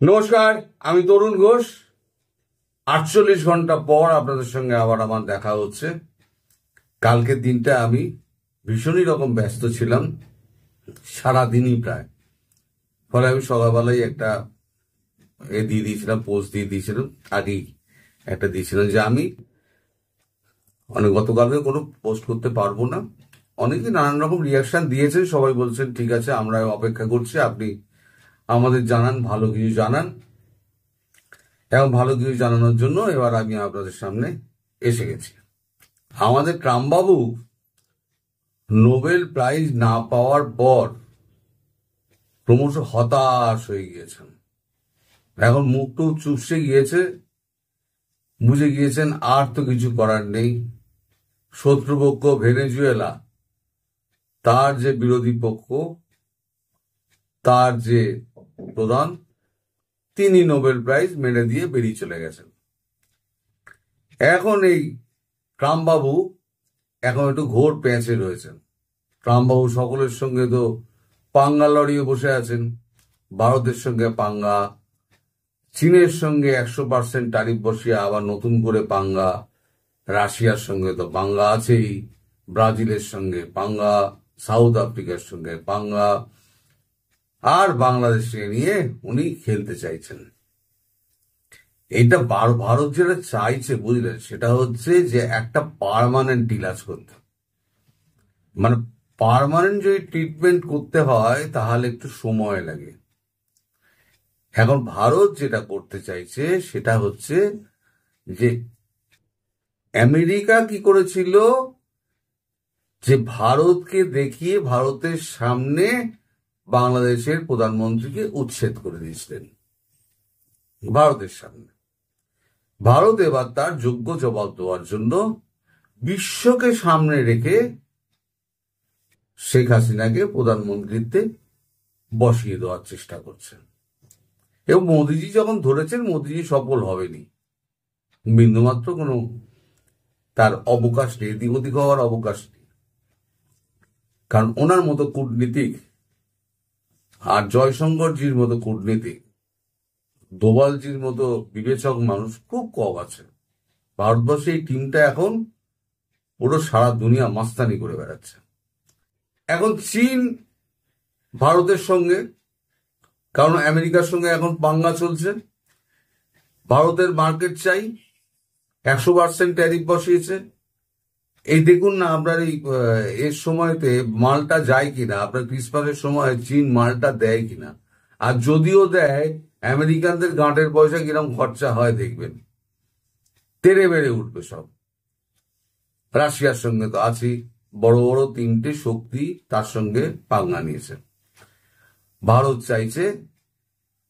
নমস্কার, আমি তরুণ ঘোষ। 48 ঘন্টা পর আপনাদের সঙ্গে আবার আমার দেখা হচ্ছে। কালকের দিনটা আমি ভীষণই রকম ব্যস্ত ছিলাম, সারাদিনই প্রায়। ফলে আমি সকালবেলায় একটা দিয়ে দিয়েছিলাম, পোস্ট দিয়ে দিয়েছিলাম, আগেই একটা দিয়েছিলাম যে আমি গতকালকে কোনো পোস্ট করতে পারবো না। অনেকে নানান রকম রিয়াকশন দিয়েছেন, সবাই বলছেন ঠিক আছে, আমরা অপেক্ষা করছি, আপনি আমাদের জানান, ভালো কিছু জানান। এবং ভালো কিছু জানানোর জন্য এবার আমি আপনাদের সামনে এসে গেছি। আমাদের ট্রাম্পবাবু নোবেল প্রাইজ না পাওয়ার পর ক্রমশ হতাশ হয়ে গিয়েছেন। এখন মুখটু চুপসে গিয়েছে, বুঝে গিয়েছেন আর তো কিছু করার নেই। শত্রুপক্ষ ভেনেজুয়েলা, তার যে বিরোধী পক্ষ, তার যে প্রধান, তিনি নোবেল প্রাইজ মেনে দিয়ে বেরিয়ে চলে গেছেন। এখন এই ট্রাম্পবাবু এখন একটু ঘোর পেঁচে রয়েছেন। ট্রাম্পবাবু সকলের সঙ্গে তো পাঙ্গা লড়িয়ে বসে আছেন। ভারতের সঙ্গে পাঙ্গা, চীনের সঙ্গে 100% ট্যারিফ বসিয়ে আবার নতুন করে পাঙ্গা, রাশিয়ার সঙ্গে তো পাঙ্গা আছেই, ব্রাজিলের সঙ্গে পাঙ্গা, সাউথ আফ্রিকার সঙ্গে পাঙ্গা, আর বাংলাদেশকে নিয়ে উনি খেলতে চাইছেন। এইটা ভারত যেটা চাইছে, বুঝলেন, সেটা হচ্ছে যে একটা পার্মানেন্ট ডিলাজ করতে। মানে পার্মানেন্ট যদি ট্রিটমেন্ট করতে হয় তাহলে একটু সময় লাগে। এখন ভারত যেটা করতে চাইছে সেটা হচ্ছে যে আমেরিকা কি করেছিল, যে ভারতকে দেখিয়ে ভারতের সামনে বাংলাদেশের প্রধানমন্ত্রীকে উচ্ছেদ করে দিয়েছিলেন ভারতের সামনে। ভারত এবার তার যোগ্য জবাব দেওয়ার জন্য বিশ্বকে সামনে রেখে শেখ হাসিনাকে প্রধানমন্ত্রীত্বে বসিয়ে দেওয়ার চেষ্টা করছে। এবং মোদিজি যখন ধরেছেন, মোদিজি সফল হবেনি, বিন্দুমাত্র কোনো তার অবকাশ নেই, এদিক ওদিক হওয়ার অবকাশ নেই। কারণ ওনার মতো কূটনীতিক আর জয়শঙ্করজির মতো কূটনীতিক, দোভালজির মতো বিবেচক মানুষ খুব কম আছে। ভারতবর্ষে এই টিমটা এখন পুরো সারা দুনিয়া মাস্তানি করে বেড়াচ্ছে। এখন চীন ভারতের সঙ্গে, কারণ আমেরিকার সঙ্গে এখন পাঙ্গা চলছে, ভারতের মার্কেট চাই, 100% ট্যারিফ বসিয়েছে। এই দেখুন না, আপনার এর সময়তে মালটা যায় কিনা, আপনার ক্রিসমাসের সময় চীন মালটা দেয় কিনা, আর যদিও দেয় আমেরিকানদের গাঁটের পয়সা কিরম খরচা হয় দেখবেন, তেড়ে বেড়ে উঠবে সব। রাশিয়ার সঙ্গে তো আছেই, বড় বড় 3টে শক্তি তার সঙ্গে পাঙ্গা নিয়েছে। ভারত চাইছে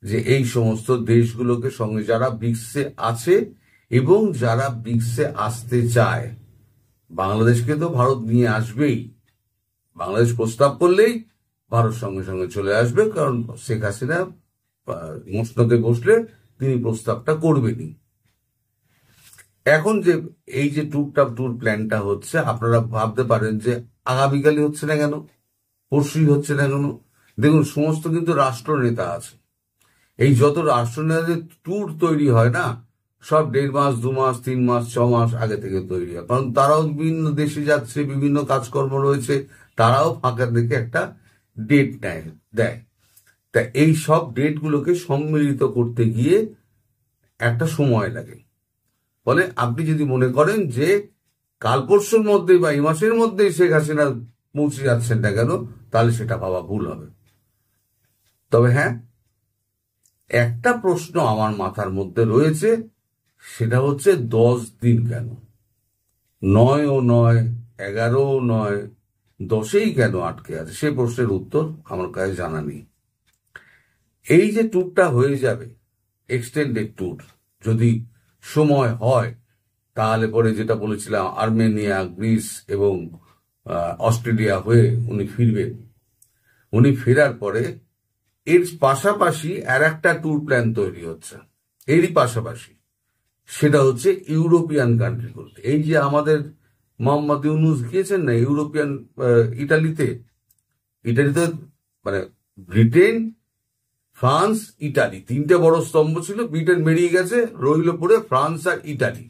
যে এই সমস্ত দেশগুলোকে সঙ্গে, যারা ব্রিক্সে আছে এবং যারা ব্রিক্সে আসতে চায়, বাংলাদেশকে তো ভারত নিয়ে আসবেই। বাংলাদেশ প্রস্তাব করলেই ভারত সঙ্গে সঙ্গে চলে আসবে, কারণ শেখ হাসিনা মসনদে বসলে তিনি প্রস্তাবটা করবেনই। এখন যে এই যে ট্যুর প্ল্যানটা হচ্ছে, আপনারা ভাবতে পারেন যে আগামীকালই হচ্ছে না কেন, পরশুই হচ্ছে না কেন। দেখুন, সমস্ত কিন্তু রাষ্ট্রনেতা আছে। এই যত রাষ্ট্রনেতাদের ট্যুর তৈরি হয় না, সব 1.5 মাস, 2 মাস, 3 মাস, 6 মাস আগে থেকে তৈরি হয়। কারণ তারাও বিভিন্ন দেশে যাচ্ছে, বিভিন্ন কাজকর্ম রয়েছে, তারাও ফাঁকা দেখে একটা ডেট দেয়। তা এই সব ডেটগুলোকে সম্মিলিত করতে গিয়ে একটা সময় লাগে। ফলে আপনি যদি মনে করেন যে কাল পরশুর মধ্যে বা এই মাসের মধ্যেই শেখ হাসিনা পৌঁছে যাচ্ছেন না কেন, তাহলে সেটা ভাবা ভুল হবে। তবে হ্যাঁ, একটা প্রশ্ন আমার মাথার মধ্যে রয়েছে, সেটা হচ্ছে 10 দিন কেন, 9ও নয়, 11ও নয়, 10এই কেন আটকে আছে? সে প্রশ্নের উত্তর আমার কাছে জানা নেই। এই যে ট্যুরটা হয়ে যাবে, এক্সটেন্ডেড ট্যুর, যদি সময় হয়, তাহলে পরে যেটা বলেছিলাম, আর্মেনিয়া, গ্রিস এবং অস্ট্রেলিয়া হয়ে উনি ফিরবেন। উনি ফেরার পরে এর পাশাপাশি আর একটা ট্যুর প্ল্যান তৈরি হচ্ছে, এরই পাশাপাশি, সেটা হচ্ছে ইউরোপিয়ান কান্ট্রিগুলোতে। এই যে আমাদের মোহাম্মদ ইউনূস গিয়েছেন না ইটালিতে, মানে ব্রিটেন, ফ্রান্স, ইটালি, তিনটে বড় স্তম্ভ ছিল। ব্রিটেন বেরিয়ে গেছে, রইল পড়ে ফ্রান্স আর ইটালি,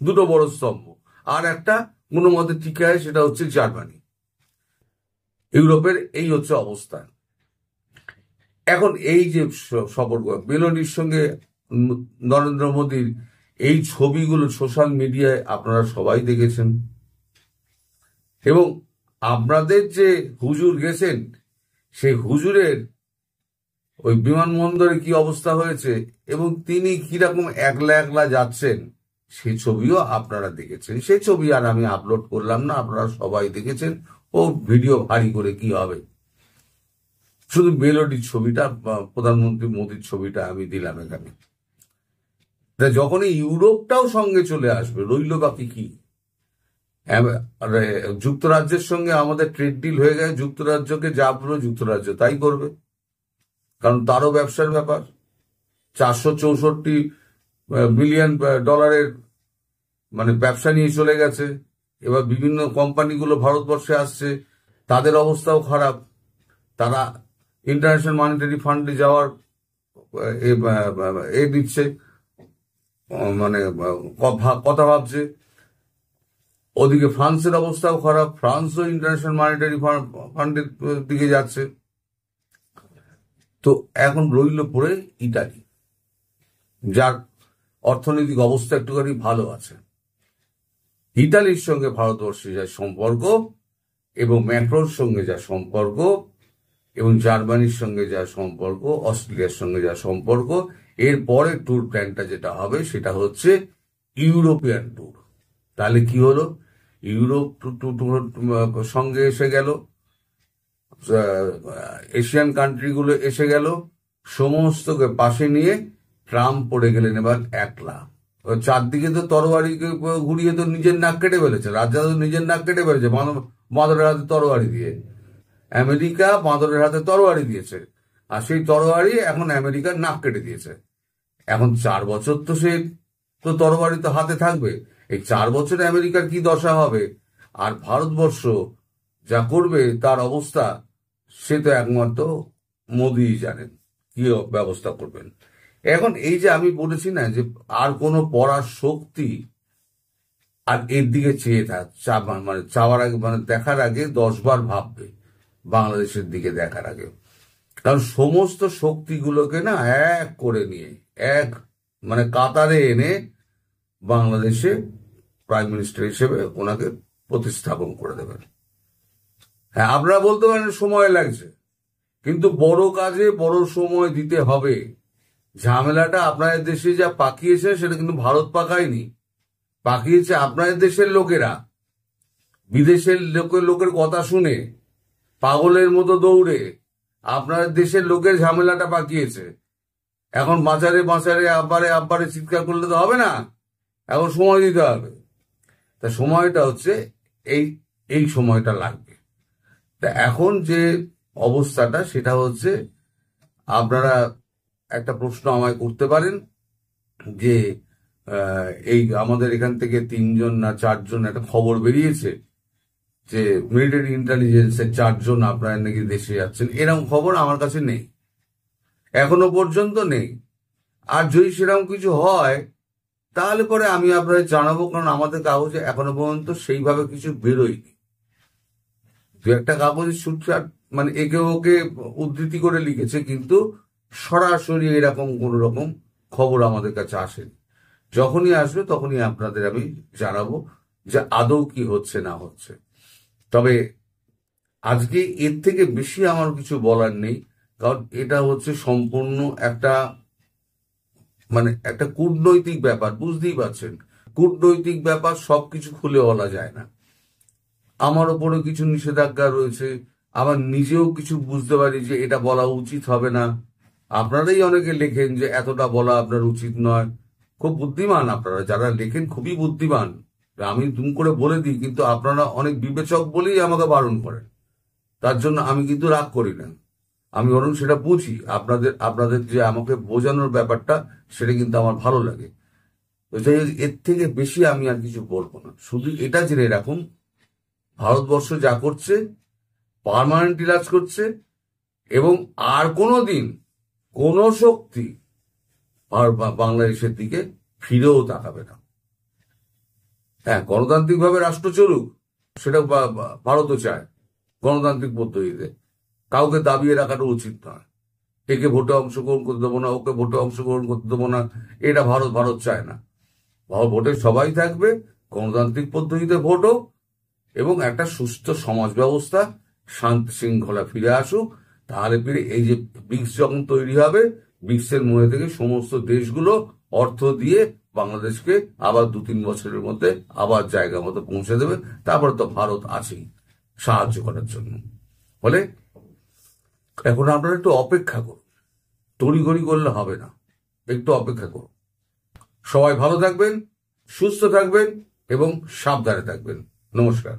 দুটো বড় স্তম্ভ। আর একটা কোনো মতে টিকে হয়, সেটা হচ্ছে জার্মানি। ইউরোপের এই হচ্ছে অবস্থা। এখন এই যে সফর মেলোনির সঙ্গে নরেন্দ্র মোদীর এই ছবিগুলো সোশ্যাল মিডিয়ায় আপনারা সবাই দেখেছেন, এবং আপনাদের যে হুজুর গেছেন, সেই হুজুরের ওই বিমানবন্দরে কি অবস্থা হয়েছে এবং তিনি কিরকম একলা একলা যাচ্ছেন, সেই ছবিও আপনারা দেখেছেন। সেই ছবি আর আমি আপলোড করলাম না, আপনারা সবাই দেখেছেন। ও ভিডিও ভারী করে কি হবে, শুধু মেলোডির ছবিটা, প্রধানমন্ত্রী মোদীর ছবিটা আমি দিলাম এখানে। যখনই ইউরোপটাও সঙ্গে চলে আসবে, রইল বাকি কি? যুক্তরাজ্যের সঙ্গে আমাদের ট্রেড ডিল হয়ে গেছে, যুক্তরাজ্যকে যা বলবে যুক্তরাজ্য তাই করবে, কারণ তারও ব্যবসার ব্যাপার। 464 বিলিয়ন ডলারের মানে ব্যবসা নিয়ে চলে গেছে। এবার বিভিন্ন কোম্পানিগুলো ভারতবর্ষে আসছে, তাদের অবস্থাও খারাপ। তারা ইন্টারন্যাশনাল মনিটারি ফান্ডে যাওয়ার দিচ্ছে, মানে কথা ভাবছে। ওদিকে ফ্রান্সের অবস্থাও খারাপ, ফ্রান্সও ইন্টারন্যাশনাল মনিটারি ফান্ডের দিকে যাচ্ছে। তো এখন রইল পড়ে ইটালি, যার অর্থনৈতিক অবস্থা একটুখানি ভালো আছে। ইটালির সঙ্গে ভারতবর্ষের যা সম্পর্ক, এবং ম্যাক্রোর সঙ্গে যা সম্পর্ক, এবং জার্মানির সঙ্গে যা সম্পর্ক, অস্ট্রেলিয়ার সঙ্গে যা সম্পর্ক, এর পরে ট্যুর প্ল্যানটা যেটা হবে সেটা হচ্ছে ইউরোপিয়ান ট্যুর। তাহলে কি হলো, ইউরোপ সঙ্গে এসে গেল, এশিয়ান কান্ট্রিগুলো এসে গেল, সমস্তকে পাশে নিয়ে ট্রাম্প পড়ে গেলেন এবার একলা। চারদিকে তো তরবারিকে ঘুরিয়ে তো নিজের নাক কেটে ফেলেছে, রাজা তো নিজের নাক কেটে ফেলেছে বাঁদরের হাতে তরবারি দিয়ে। আমেরিকা বাঁদরের হাতে তরবারি দিয়েছে, আর সেই তরবারি এখন আমেরিকার নাক কেটে দিয়েছে। এখন 4 বছর তো সে তো তরবারি তো হাতে থাকবে। এই 4 বছরে আমেরিকার কি দশা হবে, আর ভারতবর্ষ যা করবে তার অবস্থা, সে তো একমাত্র মোদী জানেন কি ব্যবস্থা করবেন। এখন এই যে আমি বলেছি না, যে আর কোনো পড়ার শক্তি আর এর দিকে চেয়ে মানে চাওয়ার আগে, মানে দেখার আগে 10 বার ভাববে বাংলাদেশের দিকে দেখার আগে। কারণ সমস্ত শক্তিগুলোকে না এক করে নিয়ে, এক মানে কাতারে এনে বাংলাদেশে প্রাইম মিনিস্টার হিসেবে ওনাকে প্রতিস্থাপন করে দেবেন। হ্যাঁ, আপনারা বলতে পারেন সময় লাগছে, কিন্তু বড় কাজে বড় সময় দিতে হবে। ঝামেলাটা আপনাদের দেশে যা পাকিয়েছে, সেটা কিন্তু ভারত পাকায়নি, পাকিয়েছে আপনাদের দেশের লোকেরা। বিদেশের লোকের কথা শুনে পাগলের মতো দৌড়ে আপনাদের দেশের লোকের ঝামেলাটা পাকিয়েছে। এখন বাঁচারে বাঁচারে আব্বারে চিৎকার করলে তো হবে না, এখন সময় দিতে হবে। তা সময়টা হচ্ছে এই সময়টা লাগবে। তা এখন যে অবস্থাটা, সেটা হচ্ছে আপনারা একটা প্রশ্ন আমায় করতে পারেন যে এই আমাদের এখান থেকে 3 জন না 4 জন একটা খবর বেরিয়েছে যে মিলিটারি ইন্টেলিজেন্সের 4 জন আপনারা নাকি দেশে যাচ্ছেন। এরকম খবর আমার কাছে নেই, এখনো পর্যন্ত নেই। আর যদি সেরকম কিছু হয় তাহলে পরে আমি আপনাদের জানাবো, কারণ আমাদের কাগজে এখনো পর্যন্ত সেইভাবে কিছু বেরোয়নি। 2-একটা কাগজের সূত্র মানে একে ওকে উদ্ধৃতি করে লিখেছে, কিন্তু সরাসরি এরকম কোন রকম খবর আমাদের কাছে আসেনি। যখনই আসবে তখনই আপনাদের আমি জানাবো যে আদৌ কি হচ্ছে না হচ্ছে। তবে আজকে এর থেকে বেশি আমার কিছু বলার নেই, কারণ এটা হচ্ছে সম্পূর্ণ একটা মানে একটা কূটনৈতিক ব্যাপার, বুঝতেই পারছেন। কূটনৈতিক ব্যাপার সবকিছু খুলে বলা যায় না। আমার ওপরে কিছু নিষেধাজ্ঞা রয়েছে, আবার নিজেও কিছু বুঝতে পারি যে এটা বলা উচিত হবে না। আপনারাই অনেকে লেখেন যে এতটা বলা আপনার উচিত নয়। খুব বুদ্ধিমান আপনারা, যারা লেখেন খুবই বুদ্ধিমান। আমি দুম করে বলে দিই, কিন্তু আপনারা অনেক বিবেচক বলেই আমাকে বারণ করেন। তার জন্য আমি কিন্তু রাগ করি না, আমি বরং সেটা বুঝি। আপনাদের যে আমাকে বোঝানোর ব্যাপারটা, সেটা কিন্তু আমার ভালো লাগে। তো যাই হোক, এর থেকে বেশি আমি আর কিছু বলবো না। শুধু এটা জেনে রাখুন, ভারতবর্ষ যা করছে পার্মানেন্ট ইলাজ করছে, এবং আর কোন শক্তি আর বাংলাদেশের দিকে ফিরেও তাকাবে না। হ্যাঁ, গণতান্ত্রিকভাবে রাষ্ট্র চলুক, সেটা ভারতও চায় গণতান্ত্রিক পদ্ধতিতে। কাউকে দাবিয়ে রাখাটা উচিত নয়। একে ভোটে অংশগ্রহণ করতে দেবো না, ওকে ভোটে অংশগ্রহণ করতে দেবো না, এটা ভারত চায় না। ভোটে সবাই থাকবে, গণতান্ত্রিক পদ্ধতিতে ভোট হোক, এবং একটা সুস্থ সমাজ ব্যবস্থা, শান্তি শৃঙ্খলা ফিরে আসুক। তাহলে ফিরে এই যে ব্রিক্স যখন তৈরি হবে, ব্রিক্সের মধ্যে থেকে সমস্ত দেশগুলো অর্থ দিয়ে বাংলাদেশকে আবার 2-3 বছরের মধ্যে আবার জায়গা মতো পৌঁছে দেবে। তারপরে তো ভারত আছেই সাহায্য করার জন্য। ফলে এখন আপনারা একটু অপেক্ষা করুন, তড়িঘড়ি করলে হবে না, একটু অপেক্ষা করুন। সবাই ভালো থাকবেন, সুস্থ থাকবেন এবং সাবধানে থাকবেন। নমস্কার।